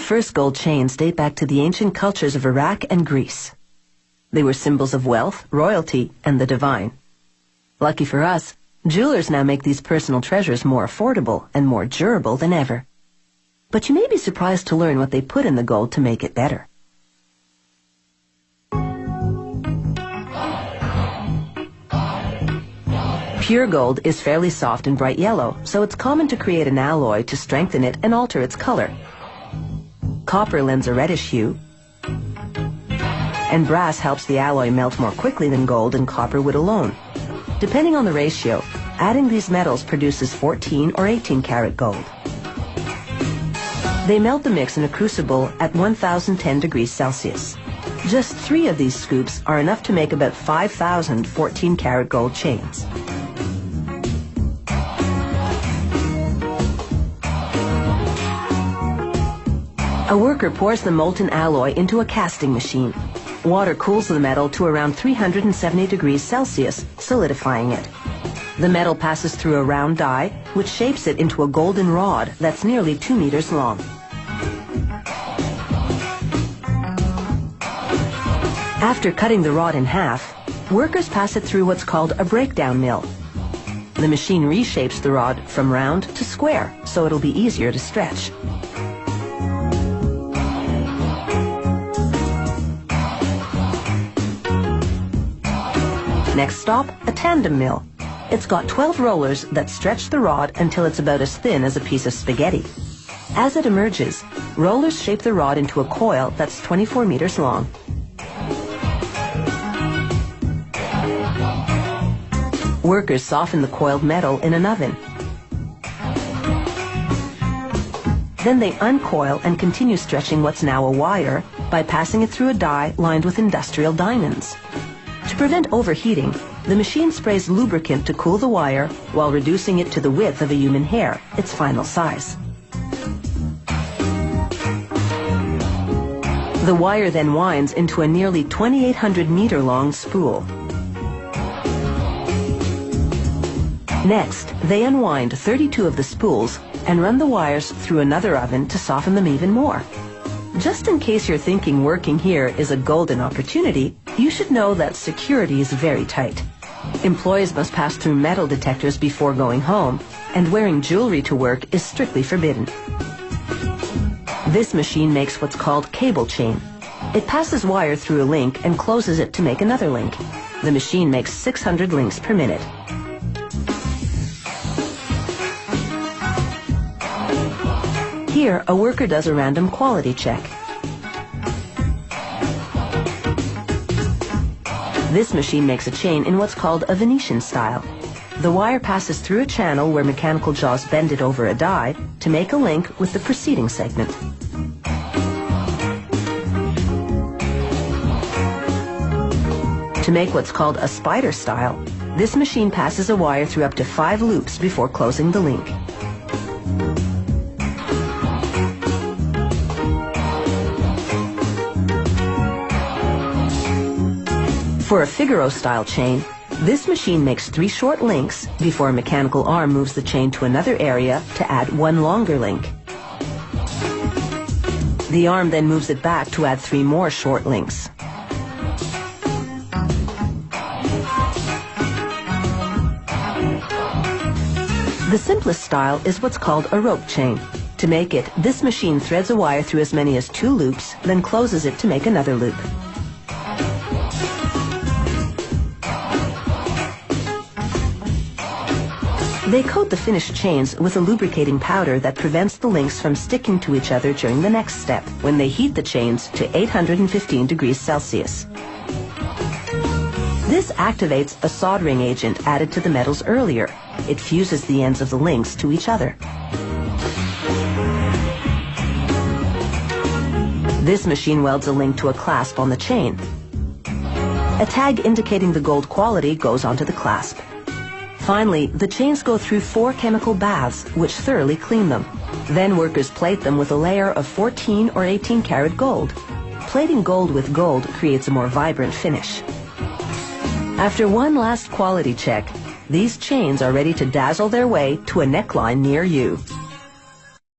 first gold chains date back to the ancient cultures of Iraq and Greece. They were symbols of wealth, royalty, and the divine. Lucky for us, jewelers now make these personal treasures more affordable and more durable than ever. But you may be surprised to learn what they put in the gold to make it better. Pure gold is fairly soft and bright yellow, so it's common to create an alloy to strengthen it and alter its color. Copper lends a reddish hue, and brass helps the alloy melt more quickly than gold and copper would alone. Depending on the ratio, adding these metals produces 14 or 18 karat gold. They melt the mix in a crucible at 1010 degrees Celsius. Just 3 of these scoops are enough to make about 5,000 14 karat gold chains. A worker pours the molten alloy into a casting machine. Water cools the metal to around 370 degrees Celsius, solidifying it. The metal passes through a round die, which shapes it into a golden rod that's nearly 2 meters long. After cutting the rod in half, workers pass it through what's called a breakdown mill. The machine reshapes the rod from round to square, so it'll be easier to stretch. Next stop, a tandem mill. It's got 12 rollers that stretch the rod until it's about as thin as a piece of spaghetti. As it emerges, rollers shape the rod into a coil that's 24 meters long. Workers soften the coiled metal in an oven. Then they uncoil and continue stretching what's now a wire by passing it through a die lined with industrial diamonds. To prevent overheating, the machine sprays lubricant to cool the wire while reducing it to the width of a human hair, its final size. The wire then winds into a nearly 2,800 meter long spool. Next, they unwind 32 of the spools and run the wires through another oven to soften them even more. Just in case you're thinking working here is a golden opportunity, you should know that security is very tight. Employees must pass through metal detectors before going home, and wearing jewelry to work is strictly forbidden. This machine makes what's called cable chain. It passes wire through a link and closes it to make another link. The machine makes 600 links per minute. Here, a worker does a random quality check. This machine makes a chain in what's called a Venetian style. The wire passes through a channel where mechanical jaws bend it over a die to make a link with the preceding segment. To make what's called a spider style, this machine passes a wire through up to 5 loops before closing the link. For a Figaro-style chain, this machine makes 3 short links before a mechanical arm moves the chain to another area to add 1 longer link. The arm then moves it back to add 3 more short links. The simplest style is what's called a rope chain. To make it, this machine threads a wire through as many as 2 loops, then closes it to make another loop. They coat the finished chains with a lubricating powder that prevents the links from sticking to each other during the next step, when they heat the chains to 815 degrees Celsius. This activates a soldering agent added to the metals earlier. It fuses the ends of the links to each other. This machine welds a link to a clasp on the chain. A tag indicating the gold quality goes onto the clasp. Finally, the chains go through 4 chemical baths, which thoroughly clean them. Then workers plate them with a layer of 14 or 18 karat gold. Plating gold with gold creates a more vibrant finish. After one last quality check, these chains are ready to dazzle their way to a neckline near you.